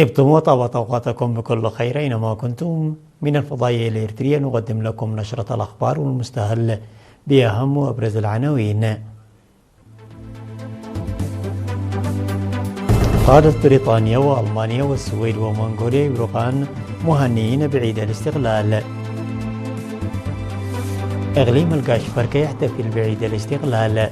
طبتم وطابت أوقاتكم بكل خير أينما كنتم. من الفضائية الإريترية نقدم لكم نشرة الأخبار والمستهل بأهم وأبرز العناوين. قادت بريطانيا وألمانيا والسويد ومنغوليا يبرقان مهنيين بعيد الاستقلال. إقليم القاشفركة يحتفل بعيد الاستقلال.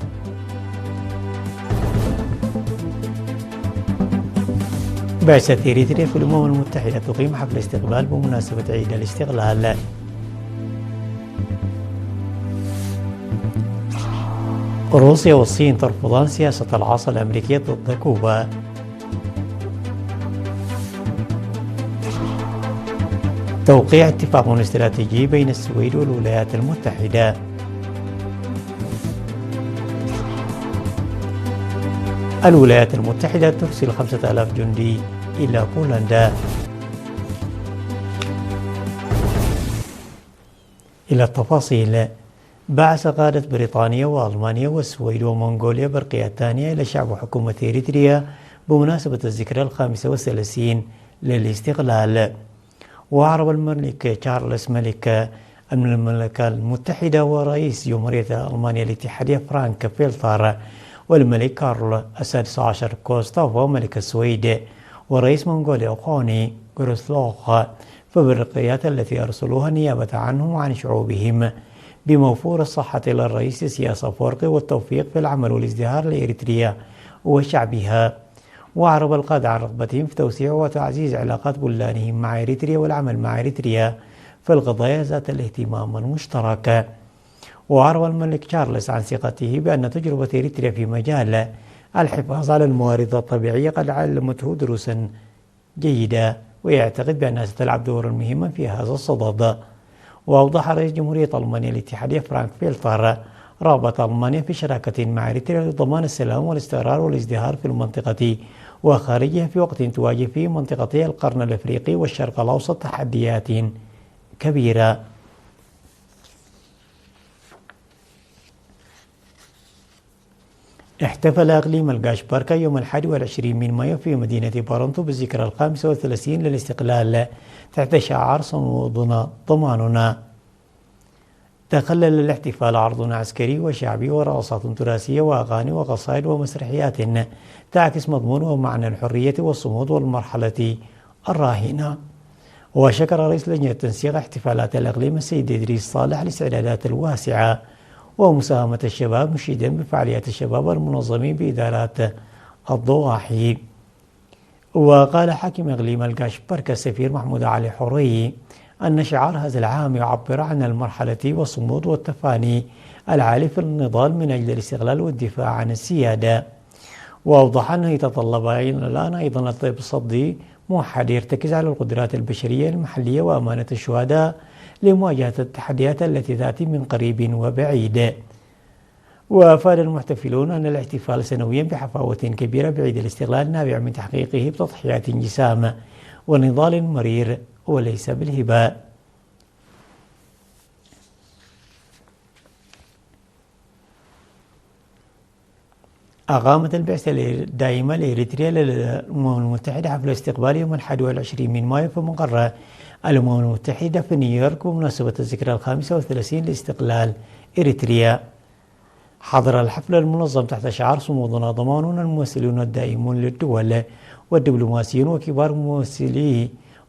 بعثة إريتريا في الأمم المتحدة تقيم حفل استقبال بمناسبة عيد الاستقلال. روسيا والصين ترفضان سياسة العصا الأمريكية ضد كوبا. توقيع اتفاق استراتيجي بين السويد والولايات المتحدة. الولايات المتحدة ترسل 5000 جندي إلى بولندا. إلى التفاصيل. بعث قادة بريطانيا وألمانيا والسويد ومنغوليا برقية ثانية إلى شعب حكومة إريتريا بمناسبة الذكرى 35 للاستقلال. وأعرب الملك تشارلز ملك المملكة المتحدة ورئيس جمهورية ألمانيا الاتحادية فرانك فيلتر والملك كارل السادس عشر كوستافو ملك السويد ورئيس منغوليا خوني غورسلوخ في البرقيات التي أرسلوها نيابة عنهم وعن شعوبهم بموفور الصحة للرئيس سياس أفورقي والتوفيق في العمل والازدهار لإريتريا وشعبها. وأعرب القادة عن رغبتهم في توسيع وتعزيز علاقات بلدانهم مع إريتريا والعمل مع إريتريا في القضايا ذات الاهتمام المشترك. وأعرب الملك تشارلز عن ثقته بأن تجربة إريتريا في مجال الحفاظ على الموارد الطبيعية قد علمته دروسا جيدة ويعتقد بأنها ستلعب دورا مهما في هذا الصدد. وأوضح رئيس جمهورية ألمانيا الاتحادية فرانك فيلتر رغبة ألمانيا في شراكة مع إريتريا لضمان السلام والاستقرار والازدهار في المنطقة وخارجها في وقت تواجه فيه منطقتي القرن الأفريقي والشرق الأوسط تحديات كبيرة. احتفل إقليم القاشبركة يوم 21 من مايو في مدينة بارنتو بالذكرى 35 للاستقلال تحت شعار صمودنا ضماننا. تخلل الاحتفال عرض عسكري وشعبي ورقصات تراثية وأغاني وقصائد ومسرحيات تعكس مضمون ومعنى الحرية والصمود والمرحلة الراهنة. وشكر رئيس لجنة تنسيق احتفالات الإقليم السيد إدريس صالح الاستعدادات الواسعة ومساهمة الشباب مشيدا بفعاليات الشباب المنظمين بإدارات الضواحي. وقال حاكم إقليم القاشبركة السفير محمود علي حوري أن شعار هذا العام يعبر عن المرحلة والصمود والتفاني العالي في النضال من أجل الاستقلال والدفاع عن السيادة. وأوضح أنه يتطلب الآن أيضا التصدي موحد يرتكز على القدرات البشرية المحلية وأمانة الشهداء لمواجهة التحديات التي تأتي من قريب وبعيد. وأفاد المحتفلون أن الاحتفال سنويا بحفاوة كبيرة بعيد الاستقلال نابع من تحقيقه بتضحيات جسام ونضال مرير وليس بالهباء. أقامت البعثة الدائمة لإريتريا للأمم المتحدة حفل استقبال يوم 21 من مايو في مقر الأمم المتحدة في نيويورك بمناسبة الذكرى 35 لاستقلال إريتريا. حضر الحفل المنظم تحت شعار صمودنا ضماننا الممثلون الدائمون للدول والدبلوماسيون وكبار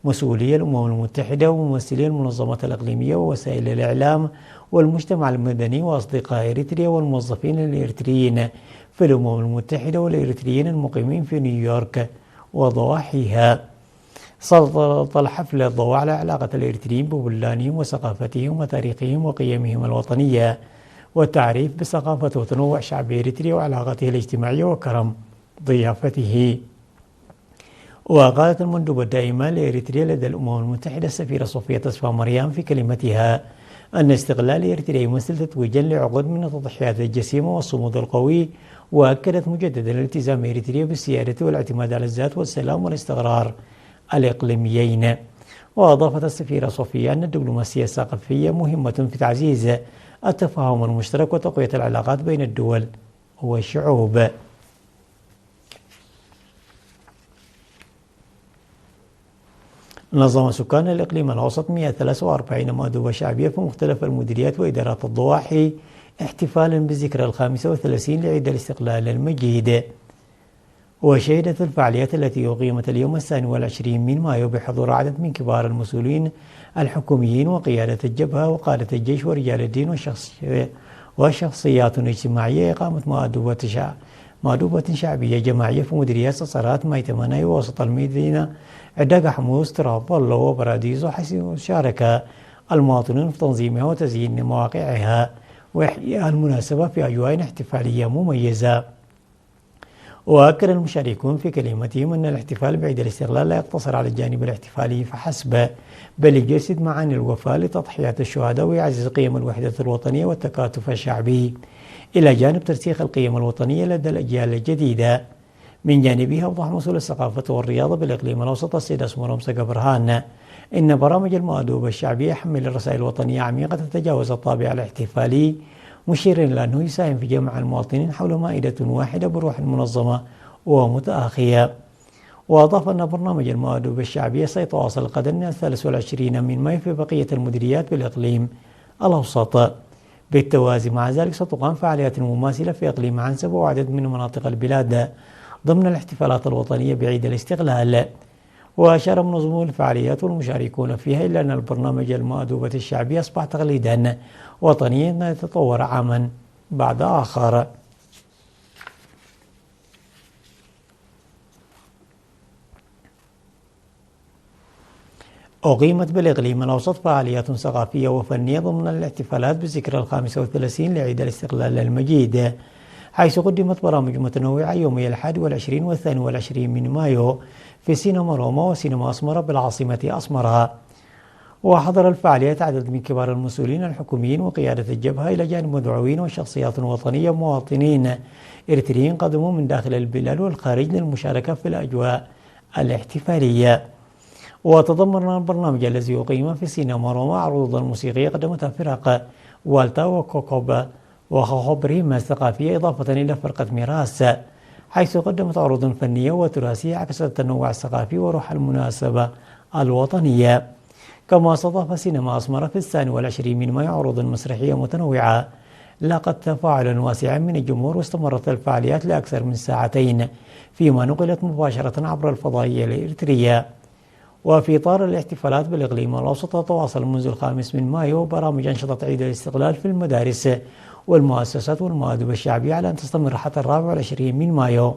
مسؤولي الأمم المتحدة وممثلي المنظمات الإقليمية ووسائل الإعلام والمجتمع المدني وأصدقاء إريتريا والموظفين الإريتريين في الأمم المتحدة والإريتريين المقيمين في نيويورك وضواحيها. سلط الحفل الضوء على علاقة الإريتريين ببلدانهم وثقافتهم وتاريخهم وقيمهم الوطنية والتعريف بثقافة وتنوع شعب إريتريا وعلاقته الاجتماعية وكرم ضيافته. وقالت المندوبة الدائمة لإريتريا لدى الأمم المتحدة السفيرة صوفيا تصفى مريم في كلمتها أن استقلال إريتريا يمثل تتويجا لعقود من التضحيات الجسيمة والصمود القوي. وأكدت مجددا الالتزام إريتريا بالسيادة والاعتماد على الذات والسلام والاستقرار الإقليميين. وأضافت السفيرة صوفيا أن الدبلوماسية الثقافية مهمة في تعزيز التفاهم المشترك وتقوية العلاقات بين الدول والشعوب. نظم سكان الإقليم الأوسط 143 مأدوبة شعبية في مختلف المديريات وإدارات الضواحي احتفالا بالذكرى 35 لعيد الاستقلال المجيد. وشهدت الفعاليات التي أقيمت اليوم 22 من مايو بحضور عدد من كبار المسؤولين الحكوميين وقيادة الجبهة وقادة الجيش ورجال الدين وشخصيات اجتماعية إقامة مأدوبة شعبية جماعية في مديريات صصرات ميتمنى ووسط المدينة عدة حموس تراب الله وبراديزو، حيث شارك المواطنون في تنظيمها وتزيين مواقعها وإحياء المناسبة في أجواء احتفالية مميزة. وأكد المشاركون في كلمتهم أن الاحتفال بعيد الاستقلال لا يقتصر على الجانب الاحتفالي فحسب، بل يجسد معاني الوفاء لتضحيات الشهداء ويعزز قيم الوحدة الوطنية والتكاتف الشعبي، إلى جانب ترسيخ القيم الوطنية لدى الأجيال الجديدة. من جانبها أوضح مسؤول الثقافة والرياضة بالإقليم الأوسط السيد أسمر مسق برهان إن برامج المأدوبة الشعبية يحمل الرسائل الوطنية عميقة تتجاوز الطابع الاحتفالي، مشيرا إلى أنه يساهم في جمع المواطنين حول مائدة واحدة بروح منظمة ومتآخية. وأضاف أن برنامج المأدوبة الشعبية سيتواصل غدا 23 من مايو في بقية المديريات بالإقليم الأوسط. بالتوازي مع ذلك ستقام فعاليات مماثلة في إقليم عنسب وعدد من مناطق البلاد ضمن الاحتفالات الوطنية بعيد الاستقلال. وأشار منظمو الفعاليات والمشاركون فيها إلى أن البرنامج المأدوبة الشعبية أصبح تقليدا وطنيا يتطور عاما بعد آخر. أقيمت بالإقليم الأوسط فعاليات ثقافية وفنية ضمن الاحتفالات بالذكرى 35 لعيد الاستقلال المجيد، حيث قدمت برامج متنوعة يومي 21 و22 من مايو في سينما روما وسينما أسمرة بالعاصمة أسمرة. وحضر الفعاليات عدد من كبار المسؤولين الحكوميين وقيادة الجبهة، إلى جانب مدعوين وشخصيات وطنية مواطنين إريتريين قدموا من داخل البلاد والخارج للمشاركة في الأجواء الاحتفالية. وتضمن البرنامج الذي أقيم في سينما روما عروضا موسيقية قدمتها فرق والتا وكوكوبا وخوبريما الثقافية، إضافة إلى فرقة ميراس، حيث قدمت عروض فنية وتراثية عكست التنوع الثقافي وروح المناسبة الوطنية. كما استضاف سينما أسمرة في 22 من مايو عروض مسرحية متنوعة لاقت تفاعلا واسعا من الجمهور، واستمرت الفعاليات لأكثر من ساعتين، فيما نقلت مباشرة عبر الفضائية الإريترية. وفي إطار الاحتفالات بالإقليم الأوسط تواصل منذ 5 من مايو برامج أنشطة عيد الاستقلال في المدارس والمؤسسات والمآدب الشعبية على أن تستمر حتى 24 من مايو،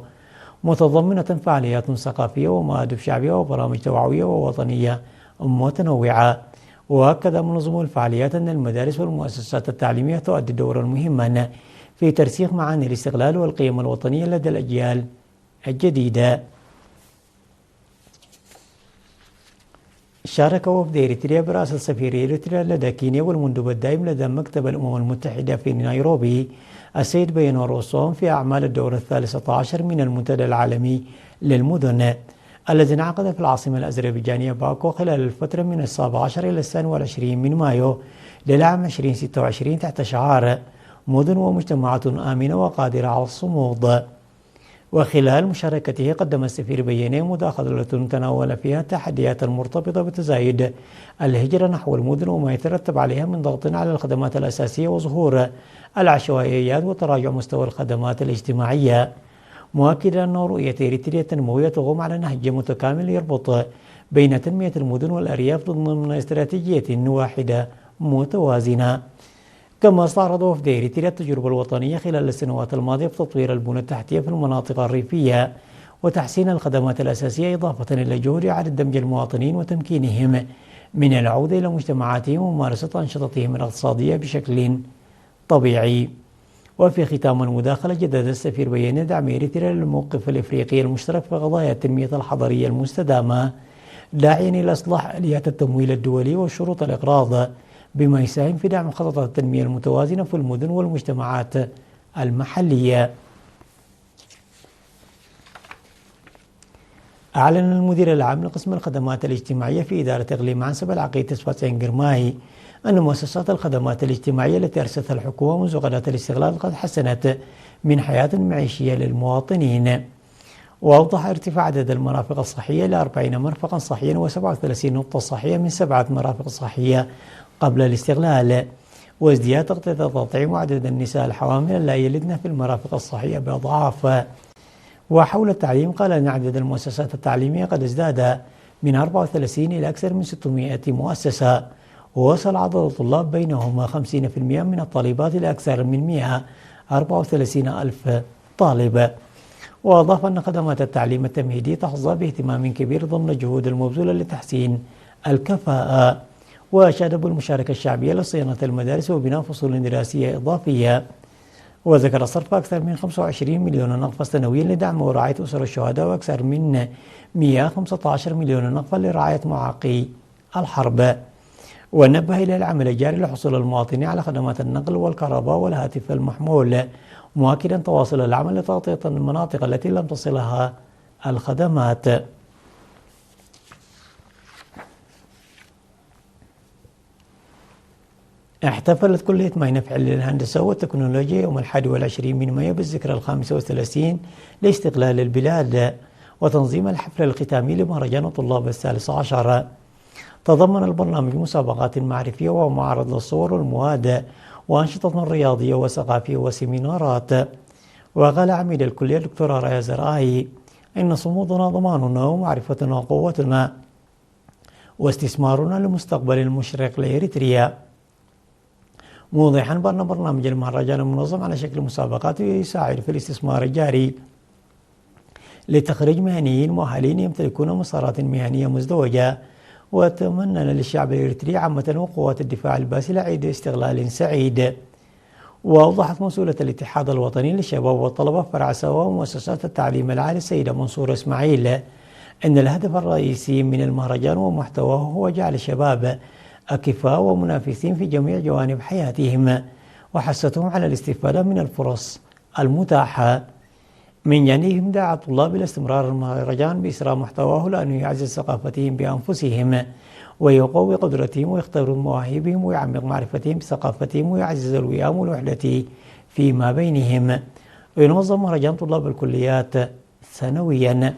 متضمنة فعاليات ثقافية ومآدب شعبية وبرامج توعوية ووطنية متنوعة. وأكد منظمو الفعاليات أن المدارس والمؤسسات التعليمية تؤدي دورا مهما في ترسيخ معاني الاستقلال والقيم الوطنية لدى الأجيال الجديدة. شارك وفد إريتريا برئاسة سفير إريتريا لدى كينيا والمندوب الدائم لدى مكتب الأمم المتحدة في نيروبي السيد بينور أوسوم في أعمال الدورة 13 من المنتدى العالمي للمدن الذي انعقد في العاصمة الأذربيجانية باكو خلال الفترة من 17 إلى 22 من مايو للعام 2026 تحت شعار مدن ومجتمعات آمنة وقادرة على الصمود. وخلال مشاركته قدم السفير بيانية مداخلة تناول فيها التحديات المرتبطة بتزايد الهجرة نحو المدن وما يترتب عليها من ضغط على الخدمات الأساسية وظهور العشوائيات وتراجع مستوى الخدمات الاجتماعية، مؤكدا أن رؤية إريتريا التنموية تقوم على نهج متكامل يربط بين تنمية المدن والأرياف ضمن استراتيجية واحدة متوازنة. كما استعرض وفد إريتريا التجربة الوطنية خلال السنوات الماضية في تطوير البنى التحتية في المناطق الريفية وتحسين الخدمات الأساسية، إضافة إلى جهود إعادة دمج المواطنين وتمكينهم من العودة إلى مجتمعاتهم وممارسة أنشطتهم الاقتصادية بشكل طبيعي. وفي ختام المداخلة جدد السفير بيان دعم إريتريا للموقف الإفريقي المشترك في قضايا التنمية الحضرية المستدامة، داعيا إلى إصلاح آليات التمويل الدولي وشروط الإقراض بما يساهم في دعم خطط التنمية المتوازنة في المدن والمجتمعات المحلية. أعلن المدير العام لقسم الخدمات الاجتماعية في إدارة إقليم عنسب العقيد تسفاتين قرماي أن مؤسسات الخدمات الاجتماعية التي أرستها الحكومة منذ قضاء الاستقلال قد حسنت من حياة معيشية للمواطنين. وأوضح ارتفاع عدد المرافق الصحية إلى 40 مرفقا صحيا و37 نقطة صحية من 7 مرافق صحية قبل الاستغلال، وازدياد تغطية التطعيم وعدد النساء الحوامل اللا يلدن في المرافق الصحية بأضعاف. وحول التعليم قال أن عدد المؤسسات التعليمية قد ازداد من 34 إلى أكثر من 600 مؤسسة، ووصل عدد الطلاب بينهم 50% من الطالبات إلى أكثر من 134 ألف طالب. وأضاف أن خدمات التعليم التمهيدي تحظى باهتمام كبير ضمن الجهود المبذولة لتحسين الكفاءة، وأشاد بالمشاركة الشعبية لصيانة المدارس وبناء فصول دراسية إضافية. وذكر صرف أكثر من 25 مليون نقفة سنويا لدعم ورعاية أسر الشهداء وأكثر من 115 مليون نقفة لرعاية معاقي الحرب. ونبه إلى العمل الجاري لحصول المواطنين على خدمات النقل والكهرباء والهاتف المحمول، مؤكدا تواصل العمل لتغطية المناطق التي لم تصلها الخدمات. احتفلت كلية ماي نفع للهندسة والتكنولوجيا يوم 21 من مايو بالذكرى 35 لاستقلال البلاد وتنظيم الحفل الختامي لمهرجان طلاب الثالث عشر. تضمن البرنامج مسابقات معرفية ومعرض للصور والمواد وأنشطة رياضية وثقافية وسيمينارات. وقال عميد الكلية الدكتور رايا زرعاي إن صمودنا ضماننا ومعرفتنا وقوتنا واستثمارنا لمستقبل المشرق لإريتريا، موضحا بأن برنامج المهرجان المنظم على شكل مسابقات يساعد في الاستثمار الجاري لتخريج مهنيين مؤهلين يمتلكون مسارات مهنية مزدوجة. وأتمنى للشعب الإريتري عامة وقوات الدفاع الباسلة عيد استغلال سعيد. وأوضحت مسؤولة الاتحاد الوطني للشباب والطلبة فرع سوا ومؤسسات التعليم العالي السيدة منصور إسماعيل أن الهدف الرئيسي من المهرجان ومحتواه هو جعل الشباب أكفاء ومنافسين في جميع جوانب حياتهم، وحثتهم على الاستفادة من الفرص المتاحة. من جانبهم دعا الطلاب إلى استمرار المهرجان بإسراء محتواه لأنه يعزز ثقافتهم بأنفسهم ويقوي قدرتهم ويختبر مواهبهم ويعمق معرفتهم بثقافتهم ويعزز الوئام والوحدة فيما بينهم. وينظم مهرجان طلاب الكليات سنويا.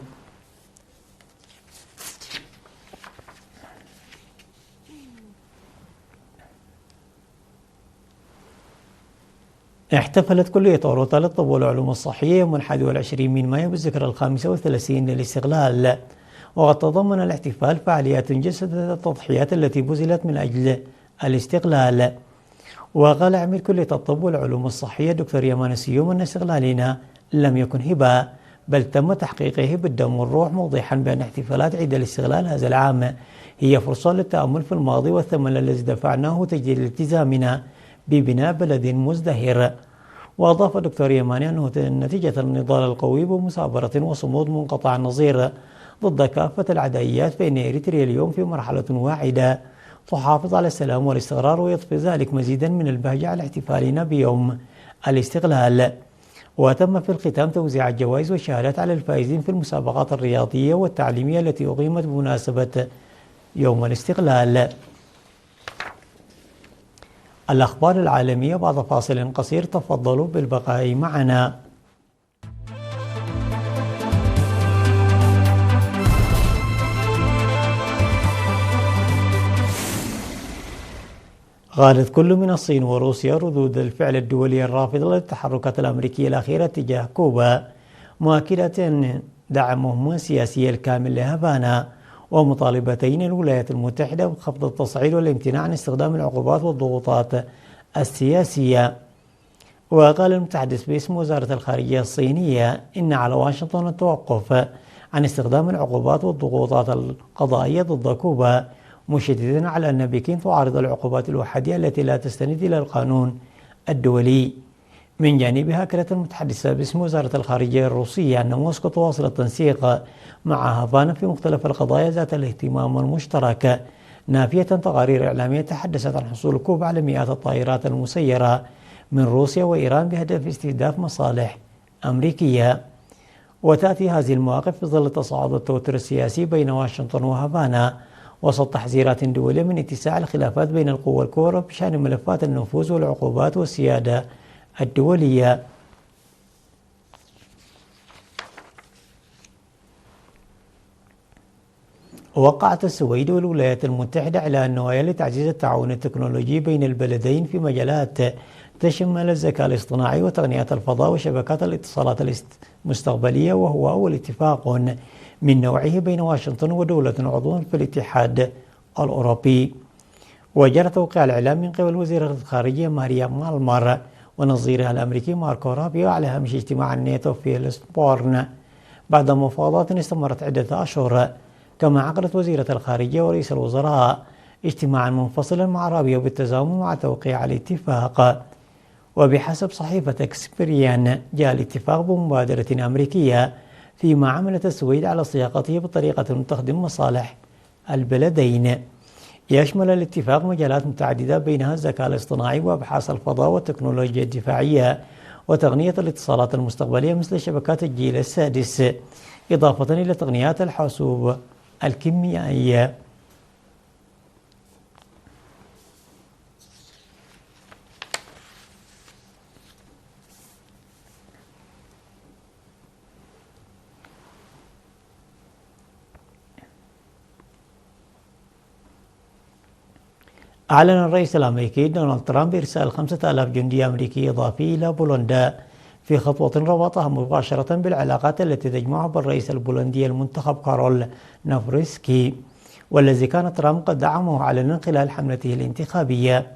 احتفلت كلية أوروتا للطب والعلوم الصحية يوم 21 من مايو بالذكرى 35 للاستقلال، وقد تضمن الاحتفال فعاليات جسدت التضحيات التي بذلت من أجل الاستقلال. وقال عميد كلية الطب والعلوم الصحية دكتور يمان السيوم أن استقلالنا لم يكن هبة بل تم تحقيقه بالدم والروح، موضحا بأن احتفالات عيد الاستقلال هذا العام هي فرصة للتأمل في الماضي والثمن الذي دفعناه وتجديد التزامنا ببناء بلد مزدهر. وأضاف الدكتور يماني أنه نتيجة النضال القوي بمثابرة وصمود منقطع النظير ضد كافة العدائيات، فإن إريتريا اليوم في مرحلة واعدة تحافظ على السلام والاستقرار، ويضفي ذلك مزيدا من البهجة على احتفالنا بيوم الاستقلال. وتم في الختام توزيع الجوائز والشهادات على الفائزين في المسابقات الرياضية والتعليمية التي أقيمت بمناسبة يوم الاستقلال. الأخبار العالمية بعد فاصل قصير، تفضلوا بالبقاء معنا. غادت كل من الصين وروسيا ردود الفعل الدولية الرافضة للتحركات الأمريكية الأخيرة تجاه كوبا، مؤكدة دعمهم السياسي الكامل لهافانا ومطالبتين الولايات المتحدة بخفض التصعيد والامتناع عن استخدام العقوبات والضغوطات السياسية. وقال المتحدث باسم وزارة الخارجية الصينية إن على واشنطن التوقف عن استخدام العقوبات والضغوطات القضائية ضد كوبا، مشددا على أن بكين تعارض العقوبات الأحادية التي لا تستند إلى القانون الدولي. من جانبها أكدت المتحدثة باسم وزارة الخارجية الروسية أن موسكو تواصل التنسيق مع هافانا في مختلف القضايا ذات الاهتمام المشترك، نافية تقارير إعلامية تحدثت عن حصول كوبا على مئات الطائرات المسيرة من روسيا وإيران بهدف استهداف مصالح أمريكية. وتأتي هذه المواقف في ظل تصاعد التوتر السياسي بين واشنطن وهافانا وسط تحذيرات دولية من اتساع الخلافات بين القوى الكبرى بشأن ملفات النفوذ والعقوبات والسيادة الدولية. وقعت السويد والولايات المتحدة على النوايا لتعزيز التعاون التكنولوجي بين البلدين في مجالات تشمل الذكاء الاصطناعي وتقنيات الفضاء وشبكات الاتصالات المستقبلية، وهو أول اتفاق من نوعه بين واشنطن ودولة عضو في الاتحاد الأوروبي. وجرى توقيع الإعلام من قبل وزيرة الخارجية ماريا مالمر ونظيرها الأمريكي ماركو رابيو على هامش اجتماع الناتو في لسبورن بعد مفاوضات استمرت عدة أشهر. كما عقدت وزيرة الخارجية ورئيس الوزراء اجتماعا منفصلا مع رابيو بالتزامن مع توقيع الاتفاق. وبحسب صحيفة اكسبريان جاء الاتفاق بمبادرة أمريكية فيما عملت السويد على صياغته بطريقة تخدم مصالح البلدين. يشمل الاتفاق مجالات متعددة بينها الذكاء الاصطناعي وأبحاث الفضاء والتكنولوجيا الدفاعية وتقنية الاتصالات المستقبلية مثل شبكات الجيل السادس، إضافة إلى تقنيات الحاسوب الكيميائية. أعلن الرئيس الأمريكي دونالد ترامب إرسال 5000 جندي أمريكي إضافي إلى بولندا في خطوة ربطها مباشرة بالعلاقات التي تجمعه بالرئيس البولندي المنتخب كارول نافورسكي، والذي كان ترامب قد دعمه علنا خلال حملته الانتخابية.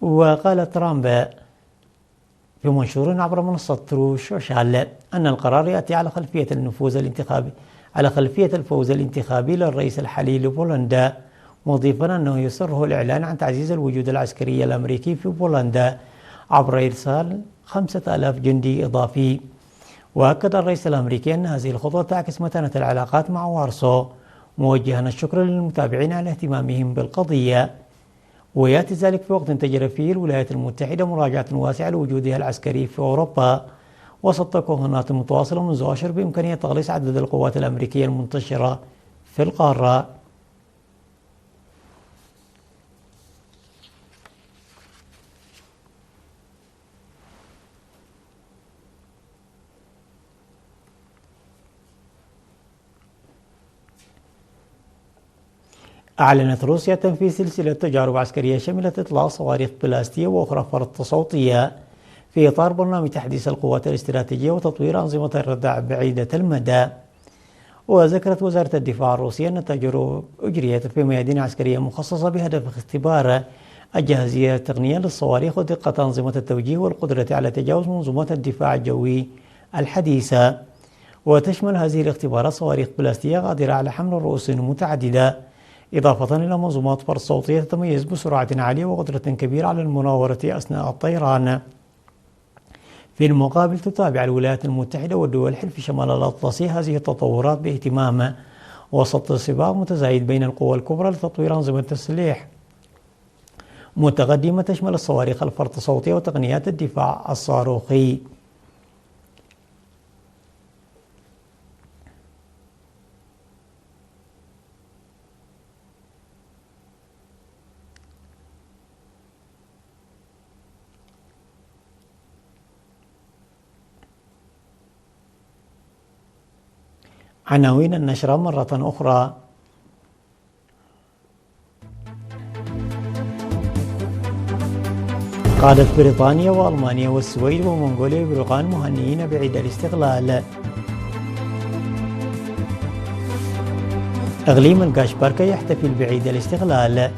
وقال ترامب في منشور عبر منصة ترو سوشيال أن القرار يأتي على خلفية الفوز الانتخابي للرئيس الحالي لبولندا، مضيفا أنه يسره الإعلان عن تعزيز الوجود العسكري الأمريكي في بولندا عبر إرسال 5000 جندي إضافي. وأكد الرئيس الأمريكي أن هذه الخطوة تعكس متانة العلاقات مع وارسو، موجها الشكر للمتابعين على اهتمامهم بالقضية. ويأتي ذلك في وقت تجري فيه الولايات المتحدة مراجعة واسعة لوجودها العسكري في أوروبا، وسط تكهنات متواصلة منذ أشهر بإمكانية تقليص عدد القوات الأمريكية المنتشرة في القارة. أعلنت روسيا تنفيذ سلسلة تجارب عسكرية شملت إطلاق صواريخ بلاستية وأخرى فرط صوتية في إطار برنامج تحديث القوات الاستراتيجية وتطوير أنظمة الردع بعيدة المدى. وذكرت وزارة الدفاع الروسية أن التجارب أجريت في ميادين عسكرية مخصصة بهدف اختبار الجاهزية التقنية للصواريخ ودقة أنظمة التوجيه والقدرة على تجاوز منظومات الدفاع الجوي الحديثة. وتشمل هذه الاختبارات صواريخ بلاستية قادرة على حمل رؤوس متعددة، إضافة إلى منظومات فرط صوتية تتميز بسرعة عالية وقدرة كبيرة على المناورة أثناء الطيران. في المقابل تتابع الولايات المتحدة والدول حلف شمال الأطلسي هذه التطورات باهتمام، وسط سباق متزايد بين القوى الكبرى لتطوير أنظمة التسليح متقدمة تشمل الصواريخ الفرط صوتية وتقنيات الدفاع الصاروخي. عناوين النشرة مرة أخرى: قادت بريطانيا وألمانيا والسويد ومنغوليا وبلغان مهنيين بعيد الاستقلال. إقليم القاشباركا يحتفل بعيد الاستقلال.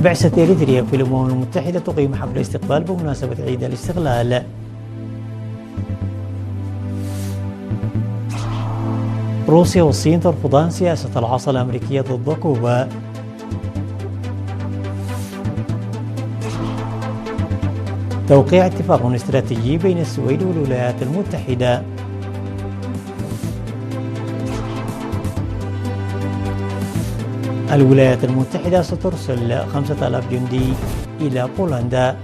بعثة إريتريا في الأمم المتحدة تقيم حفل استقبال بمناسبة عيد الاستقلال. روسيا والصين ترفضان سياسة العصا الأمريكية ضد كوبا. توقيع اتفاق استراتيجي بين السويد والولايات المتحدة. الولايات المتحدة سترسل 5000 جندي إلى بولندا.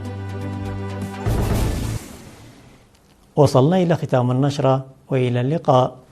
وصلنا إلى ختام النشرة، وإلى اللقاء.